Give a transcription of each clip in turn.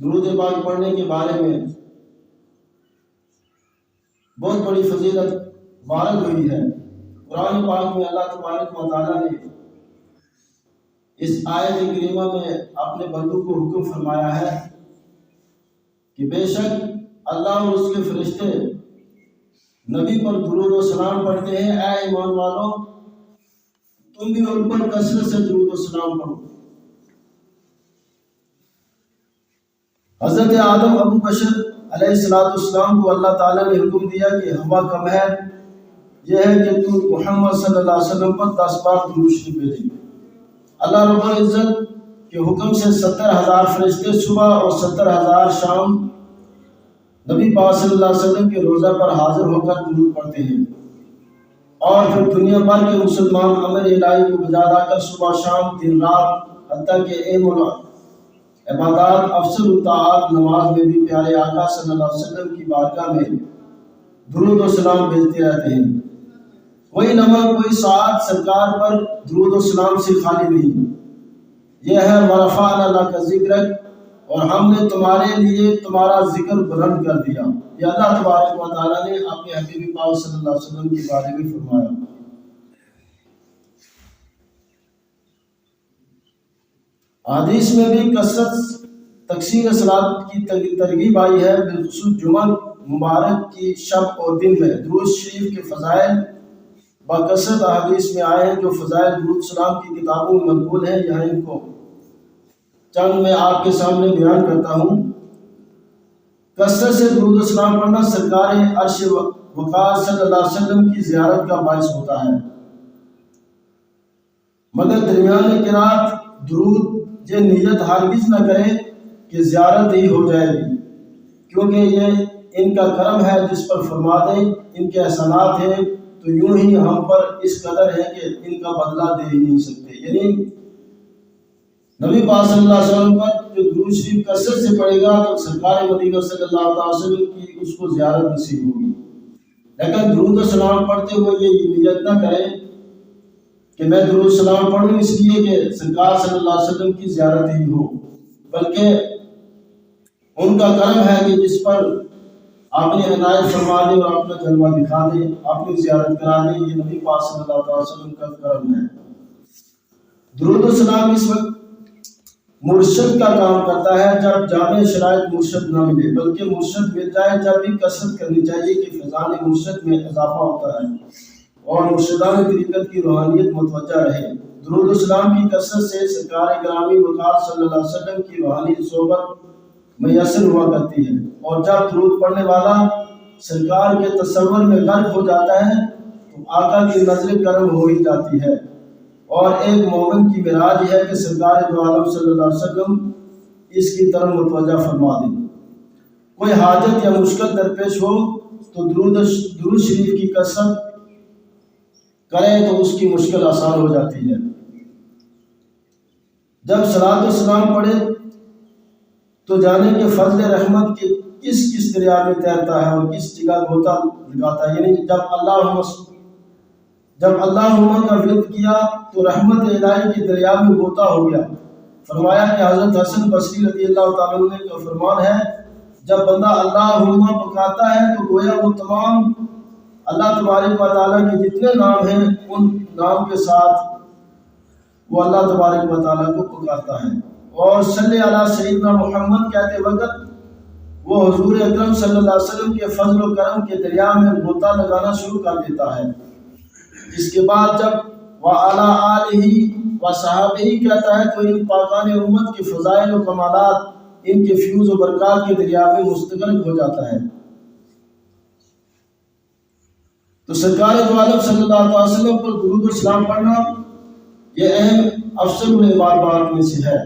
درود پاک پڑھنے کے بارے میں بہت بڑی فضیلت وارد ہوئی ہے۔ قرآن پاک میں اللہ تبارک و تعالیٰ نے اس آیت کریمہ میں اپنے بندوں کو حکم فرمایا ہے کہ بے شک اللہ اور اس کے فرشتے نبی پر درود و سلام پڑھتے ہیں۔ اے ایمان والو، تم بھی ان پر کثرت سے درود و سلام پڑھو۔ حضرت آدم ابو بشر علیہ السلام کو اللہ تعالیٰ نے حکم دیا کہ ہوا کم ہے، یہ ہے کہ تم محمد صلی اللہ علیہ وسلم پر 10 بار درود شریف بھیجیں۔ اللہ رب العزت کے حکم سے 70,000 فرشتے صبح اور 70,000 شام نبی پاک صلی اللہ علیہ وسلم کے روزہ پر حاضر ہو کر درود پڑھتے ہیں، اور پھر دنیا بھر کے مسلمان امر الہی کو بجا لا کر صبح شام دن رات حتیٰ کہ عبادات افضل الطاعات نماز میں بھی پیارے آقا صلی اللہ علیہ وسلم کی بارگاہ میں درود و سلام بھیجتے رہتے ہیں۔ کوئی نماز کوئی ساعت سرکار پر درود و سلام سے خالی نہیں۔ یہ ہے ورفعنا لک ذکرک، اور ہم نے تمہارے لیے تمہارا ذکر بلند کر دیا۔ یہ اللہ تبارک و تعالیٰ نے اپنے حبیب پاک صلی اللہ علیہ وسلم کے بارے میں فرمایا۔ حدیث میں بھی کثرت تکثیر صلات کی ترغیب آئی ہے، بالخصوص جمعہ مبارک کی شب اور دن میں درود شریف کے فضائل بکثرت احادیث میں آئے ہیں، جو فضائل درود سلام کی کتابوں میں منقول ہیں۔ یہاں ان کو چند میں آپ کے سامنے بیان کرتا ہوں۔ کثرت سے درود و سلام پڑھنا سرکار عرش وقار صلی اللہ علیہ وسلم کی زیارت کا باعث ہوتا ہے، مگر درمیان قرات درود یہ نیت ہرگز نہ کرے کہ زیارت ہی ہو جائے گی، کیونکہ یہ ان کا کرم ہے جس پر فرما دے، ان کے احسانات ہیں تو یوں ہی ہم پر اس قدر ہے کہ ان کا بدلہ دے ہی نہیں سکتے۔ یعنی نبی پاک صلی اللہ علیہ وسلم پر جو درود شریف کثرت سے پڑھے گا تو سرکار مدینہ صلی اللہ علیہ وسلم کی اس کو زیارت نصیب ہوگی، لیکن درود و سلام پڑھتے ہوئے یہ نیت نہ کرے کہ میں درود سلام پڑھوں اس لیے کہ سرکار صلی اللہ علیہ وسلم کی زیارت ہی ہو، بلکہ ان کا کرم ہے کہ جس پر آپ نے عنایت فرما دے اور اپنا جلوہ دکھا دے، اپنی زیارت کرا دے، یہ نبی پاک صلی اللہ علیہ وسلم کا کرم ہے۔ درود و سلام اس وقت مرشد کا کام کرتا ہے جب جامع شرائط مرشد نہ ملے، بلکہ مرشد مل جائے جب بھی کثرت کرنی چاہیے کہ فیضان مرشد میں اضافہ ہوتا ہے اور مرشدان طریقت کی روحانیت متوجہ رہے۔ درود و سلام کی کثرت سے سرکار گرامی وقار صلی اللہ علیہ وسلم کی روحانی صحبت میسر ہوا کرتی ہے، اور جب درود پڑھنے والا سرکار کے تصور میں غرق ہو جاتا ہے تو آقا کی نظر کرم ہو ہی جاتی ہے، اور ایک مومن کی معراج ہے کہ سرکار دو عالم صلی اللہ علیہ وسلم اس کی طرف متوجہ فرما دیں۔ کوئی حاجت یا مشکل درپیش ہو تو درود شریف کی کثرت کرے تو اس کی مشکل آسان ہو جاتی ہے۔ جب صلاۃ و سلام پڑھے تو جانے کہ فضل رحمت کے کس کس دریا میں تیرتا ہے اور کس جگہ گوتا لگاتا ہے۔ یعنی جب اللہم کا ورد کیا تو رحمت الہی کے دریا میں گوتا ہو گیا۔ فرمایا کہ حضرت حسن بصری رضی اللہ تعالیٰ عنہ کا فرمان ہے، جب بندہ اللہم پکارتا ہے تو گویا وہ تمام اللہ تبارک و تعالیٰ کے جتنے نام ہیں ان نام کے ساتھ وہ اللہ تبارک و تعالیٰ کو پکارتا ہے، اور صلی علی سیدنا محمد کہتے وقت وہ حضور اکرم صلی اللہ علیہ وسلم کے فضل و کرم کے دریا میں غوطہ لگانا شروع کر دیتا ہے۔ اس کے بعد جب وَعَلَىٰ آلِهِ وَصَحَابِهِ کہتا ہے تو ان پاکان امت کے فضائل و کمالات ان کے فیوز و برکات کے دریا میں مستغرق ہو جاتا ہے۔ تو سرکار دو عالم صلی اللہ علیہ وسلم پر درود و سلام پڑھنا یہ اہم افضل العبادات میں سے ہے۔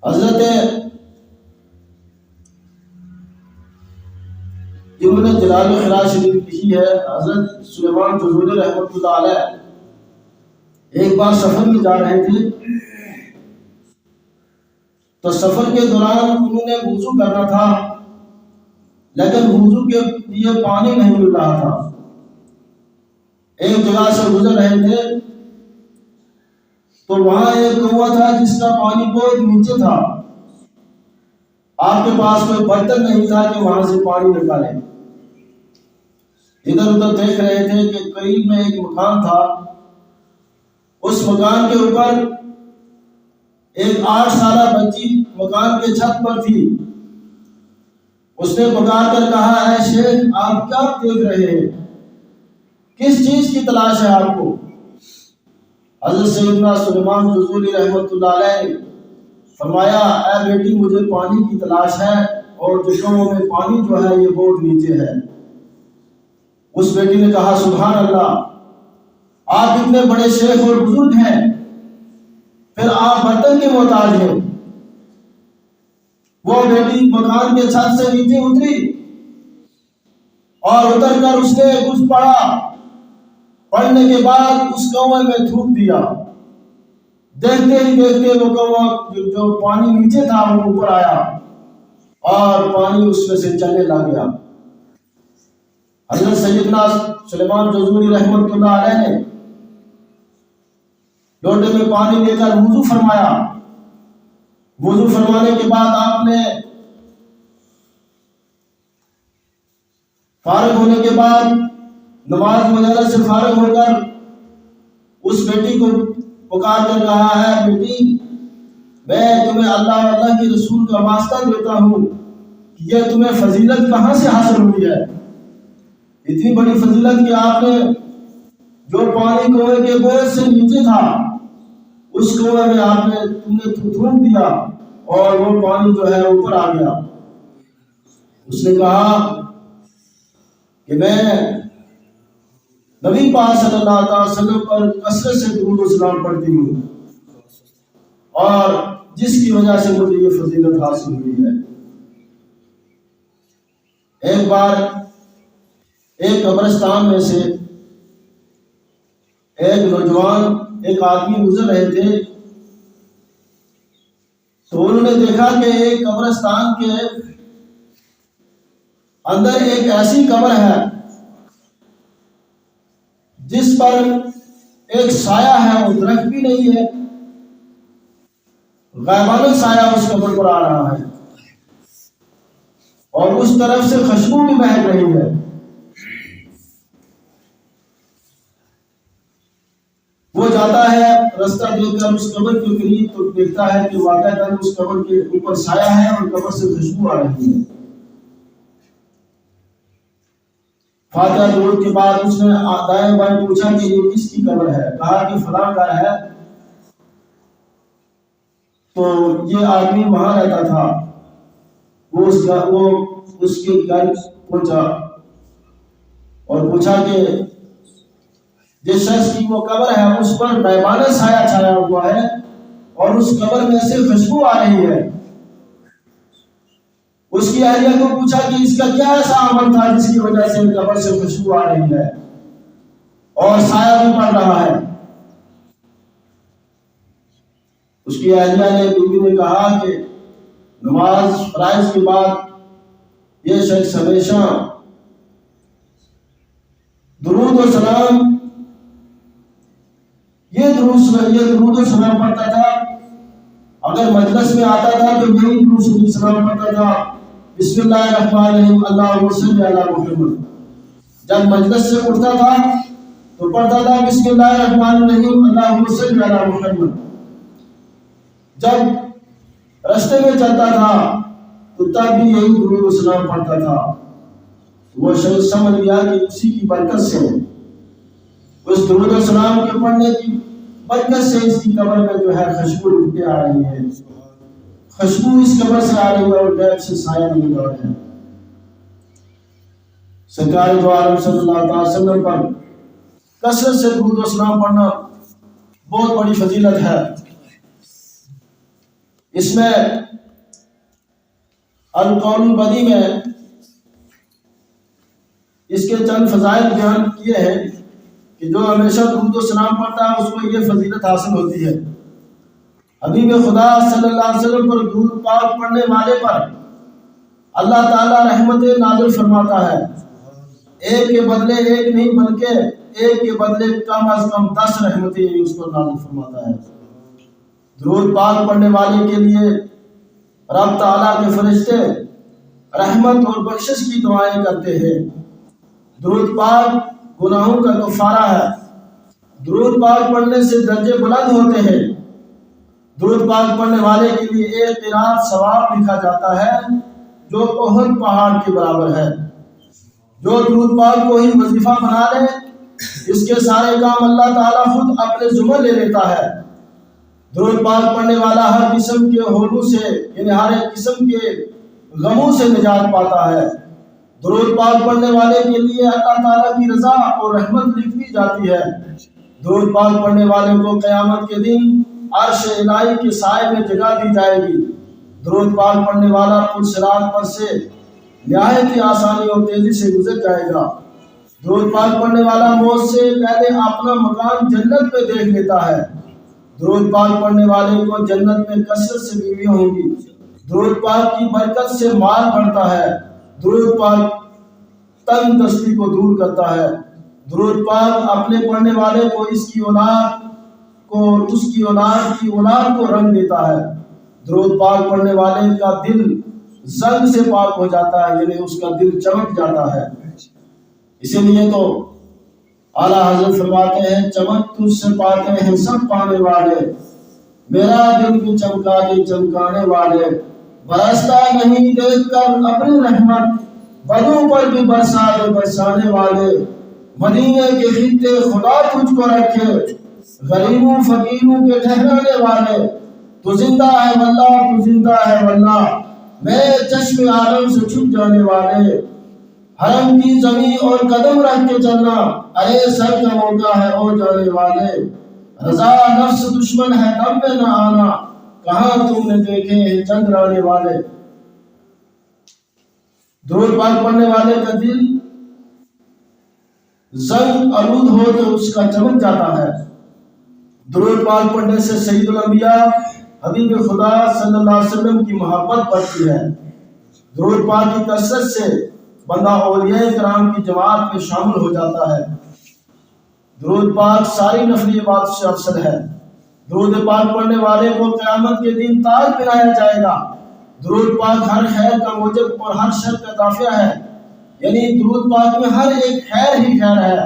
حضرت انہوں نے جلال الخراج شریف لکھی ہے، حضرت سلیمان جزولی رحمۃ اللہ علیہ ایک بار سفر میں جا رہے تھے، تو سفر کے دوران انہوں نے وضو کرنا تھا، لیکن وضو کے لیے پانی نہیں مل رہا تھا۔ ایک جگہ سے گزر رہے تھے تو وہاں ایک کنواں تھا جس کا پانی بہت نیچے تھا، آپ کے پاس کوئی برتن نہیں تھا کہ وہاں سے پانی نکالے. ادھر ادھر دیکھ رہے تھے کہ قریب میں ایک مکان تھا. اس مکان کے اوپر ایک 8 سالہ بچی مکان کے چھت پر تھی. اس نے پکار کر کہا، اے شیخ آپ کیا دیکھ رہے ہیں؟ کس چیز کی تلاش ہے آپ کو؟ حضرت سیدنا سلیمان جوزجولی رحمۃ اللہ علیہ نے فرمایا، اے بیٹی مجھے پانی کی تلاش ہے اور چشموں میں پانی جو ہے یہ بہت نیچے ہے. اس بیٹی نے کہا، سبحان اللہ، آپ اتنے بڑے شیخ اور بزرگ ہیں، پھر آپ برتن کے محتاج ہیں. وہ بیٹی مکان کے چھت سے نیچے اتری اور اتر کر اس نے کچھ پڑھا. پڑھنے کے بعد اس کنویں میں تھوک دیا. دیکھتے ہی دیکھتے وہ کنواں جو پانی نیچے تھا وہ اوپر آیا اور پانی اس میں سے چلنے لگ گیا. حضرت سیدنا سلیمان جوزجولی رحمۃ اللہ علیہ نے لوٹے میں پانی لے کر وضو فرمایا. وضو فرمانے کے بعد آپ نے فارغ ہونے کے بعد نماز وغیرہ سے فارغ ہو کر اس بیٹی کو پکار کر کہا، ہے بیٹی میں تمہیں اللہ اور اللہ کے رسول کا واسطہ دیتا ہوں کہ یہ تمہیں فضیلت کہاں سے حاصل ہوئی ہے؟ اتنی بڑی فضیلت کہ آپ نے جو پانی کنویں کے بوجھ سے نیچے تھا اس کنویں میں آپ نے تم نے تھوک دیا اور وہ پانی جو ہے اوپر آ گیا. اس نے کہا کہ میں نبی پاک صلی اللہ علیہ وسلم پر کثرت سے درود و سلام پڑھتی ہوں اور جس کی وجہ سے مجھے یہ فضیلت حاصل ہوئی ہے. ایک بار ایک قبرستان میں سے ایک نوجوان ایک آدمی گزر رہے تھے تو انہوں نے دیکھا کہ ایک قبرستان کے اندر ایک ایسی قبر ہے جس پر ایک سایہ ہے، وہ درخت بھی نہیں ہے، غائبانہ سایہ اس قبر پر آ رہا ہے اور اس طرف سے خوشبو بھی مہک رہی ہے. وہ جاتا ہے رستہ دیکھ کر اس قبر کے قریب تو دیکھتا ہے کہ واقعہ اس قبر کے اوپر سایہ ہے اور قبر سے خوشبو آ رہی ہے. فاتحہ درود کے بعد اس نے دائیں بائیں پوچھا کہ یہ کس کی قبر ہے؟ کہا کہ فلاں کا ہے. تو یہ آدمی وہاں رہتا تھا. وہ اس کے گھر پہنچا اور پوچھا کہ جس شخص کی وہ قبر ہے اس پر غائبانہ سایہ چھایا ہوا ہے اور اس قبر میں سے خوشبو آ رہی ہے. اس کی اہلیہ کو پوچھا کہ اس کا کیا ایسا عمل تھا جس کی وجہ سے قبر سے خوشبو آ رہی ہے اور سایہ بھی پڑ رہا ہے. اس کی اہلیہ نے بیوی نے کہا کہ نماز فرائض کے بعد یہ شخص ہمیشہ درود و سلام یہ درود و سلام پڑھتا تھا. اگر مجلس میں آتا تھا تو یہی درود و سلام پڑھتا تھا، بسم اللہ الرحمن الرحیم اللہم صلی علی محمد. جب مجلس سے اٹھتا تھا تو پڑھتا تھا بسم اللہ الرحمن الرحیم اللہم صلی علی محمد. جب راستے میں چلتا تھا تو تب بھی یہی درود و سلام پڑھتا تھا. وہ شخص سمجھ گیا کہ اسی کی برکت سے، اس درود و سلام کے پڑھنے کی برکت سے اس کی قبر میں جو ہے خوشبو اٹھتے آ رہی ہے. خوشبو اس قبر سے آ رہی ہے اور غیب سے سایہ نہیں آ رہا ہے. سرکار دو عالم صلی اللہ علیہ وسلم پر کثرت سے درود و سلام پڑھنا بہت بڑی فضیلت ہے. اس میں القول البدی میں اس کے چند فضائل بیان کیے ہیں کہ جو ہمیشہ درود و سلام پڑھتا ہے اس کو یہ فضیلت حاصل ہوتی ہے. حبیب خدا صلی اللہ علیہ وسلم پر درود پاک پڑھنے والے پر اللہ تعالی رحمت نازل فرماتا ہے. ایک کے بدلے ایک نہیں بلکہ ایک کے بدلے کم از کم 10 رحمتیں اس پر نازل فرماتا ہے. درود پاک پڑھنے والے کے لیے رب تعالیٰ کے فرشتے رحمت اور بخشش کی دعائیں کرتے ہیں۔ درود پاک گناہوں کا کفارہ ہے۔ درود پاک پڑھنے سے درجے بلند ہوتے ہیں۔ درود پاک پڑھنے والے کے لیے ایک قرات ثواب لکھا جاتا ہے جو احد پہاڑ کے برابر ہے۔ جو درود پاک کو ہی وظیفہ بنا لے اس کے سارے کام اللہ تعالیٰ خود اپنے ذمہ لے لیتا ہے۔ درود پاک پڑھنے والا ہر قسم کے ہولوں سے یعنی ہر ایک قسم کے غموں سے نجات پاتا ہے۔ درود پاک پڑھنے والے کے لیے اللہ تعالیٰ کی رضا اور رحمت لکھ دی جاتی ہے۔ درود پاک پڑھنے والے کو قیامت کے دن عرش الہی کے سائے میں جگہ دی جائے گی۔ درود پاک پڑھنے والا پل صراط پر سے نہایت ہی آسانی اور تیزی سے گزر جائے گا۔ درود پاک پڑھنے والا موت سے پہلے اپنا مکان جنت میں دیکھ لیتا ہے۔ درود پاک پڑھنے والے کو جنت میں کثرت سے بیویاں ہوں گی۔ درود پاک کی برکت سے مال بڑھتا ہے۔ درود پاک تنگ دستی کو دور کرتا ہے۔ درود پاک اپنے پڑھنے والے کو اس کی اولاد کو رنگ دیتا ہے۔ درود پاک پڑھنے والے کا دل زنگ سے پاک ہو جاتا ہے یعنی اس کا دل چمک جاتا ہے۔ اسی لیے تو اعلیٰ حضرت فرماتے ہیں چمک تجھ سے پاتے ہیں سب پانے والے، میرا دل بھی چمکا دے چمکانے والے، برستا نہیں دیکھ کر اپنی رحمت، بدوں پر بھی برسا دے برسانے والے، مدینے کے خطے خدا تجھ کو رکھے، غریبوں فقیروں کے ٹھہرانے والے، تو زندہ ہے واللہ تو زندہ ہے واللہ، میں چشم عالم سے چھپ جانے والے، حرم کی زمین اور قدم رکھ کے چلنا، ارے سر کا موقع ہے اور جانے والے، رضا نفس دشمن ہے دم میں نہ آنا، کہاں تم نے دیکھے ہیں چند رانے والے۔ درود پاک پڑھنے والے کا دل زنگ آلود ہو تو اس کا چمک جاتا ہے۔ درود پاک پڑھنے سے سید الانبیاء حبیب خدا صلی اللہ علیہ وسلم کی محبت بڑھتی ہے۔ درود پاک کی کثرت سے بندہ اولیاء کرام کی جماعت میں شامل ہو جاتا ہے۔ درود پاک ساری نفلی عبادت سے افضل ہے۔ درود پاک پڑھنے والے کو قیامت کے دن تاج پہنایا جائے گا۔ درود پاک ہر خیر کا موجب اور ہر شر کا دافع ہے، یعنی درود پاک میں ہر ایک خیر ہی خیر ہے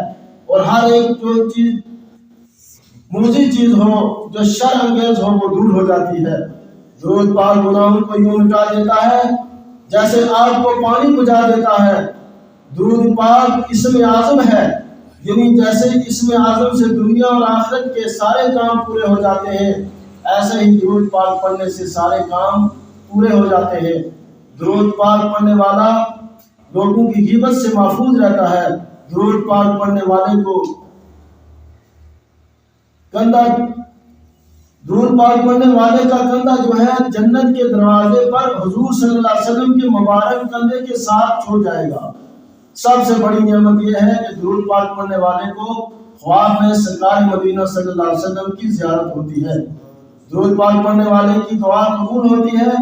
اور ہر ایک جو چیز موزی چیز ہو جو شر انگیز ہو وہ دور ہو جاتی ہے۔ درود پاک گناہوں کو یوں مٹا دیتا ہے جیسے آگ کو پانی بجھا دیتا ہے۔ درود پاک اسم اعظم ہے، یعنی جیسے اسم اعظم سے دنیا اور آخرت کے سارے کام پورے ہو جاتے ہیں ایسے ہی درود پاک پڑھنے سے سارے کام پورے ہو جاتے ہیں۔ درود پاک پڑھنے والا لوگوں کی غیبت سے محفوظ رہتا ہے۔ درود پاک پڑھنے والے کو درود پاک پڑھنے والے کا کندھا جو ہے جنت کے دروازے پر حضور صلی اللہ علیہ وسلم کے مبارک کندھے کے ساتھ چھوڑ جائے گا۔ سب سے بڑی نعمت یہ ہے کہ درود پاک پڑھنے والے کو خواب میں سرکار مدینہ صلی اللہ علیہ وسلم کی زیارت ہوتی ہے۔ درود پاک پڑھنے والے کی دعا قبول ہوتی ہے۔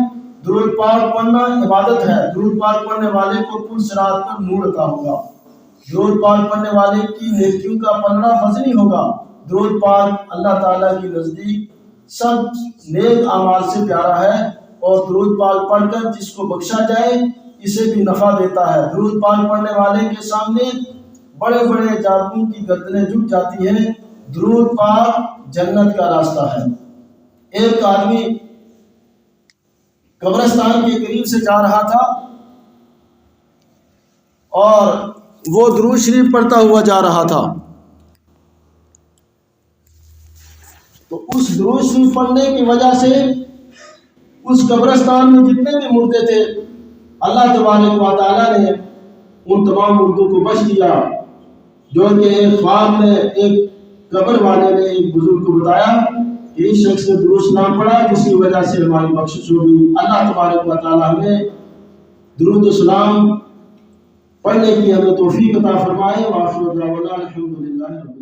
درود پاک پڑھنا عبادت ہے۔ درود پاک پڑھنے والے کو پل صراط پر نور عطا ہوگا۔ درود پاک پڑھنے والے کی نیکیوں کا پلڑا وزنی ہوگا۔ درود پاک اللہ تعالیٰ کی نزدیک سب نیک اعمال سے پیارا ہے اور درود پاک پڑھ کر جس کو بخشا جائے اسے بھی نفع دیتا ہے۔ درود پاک پڑھنے والے کے سامنے بڑے بڑے جادوؤں کی گردنیں جھک جاتی ہیں۔ درود پاک جنت کا راستہ ہے۔ ایک آدمی قبرستان کے قریب سے جا رہا تھا اور وہ درود شریف پڑھتا ہوا جا رہا تھا، تو اس درود شریف پڑھنے کی وجہ سے اس قبرستان میں جتنے بھی مردے تھے اللہ تبارک و تعالیٰ نے ان تمام مردوں کو بخش دیا۔ جو کہ ایک خواب میں ایک قبر والے نے ایک بزرگ کو بتایا کہ اس شخص نے درود نام پڑھا جس کی وجہ سے ہماری بخشش ہوگی۔ اللہ تبارک و تعالیٰ ہمیں درود و سلام پڑھنے کی ہمیں توفیق عطا فرمائے۔ وآخر دعوانا الحمدللہ۔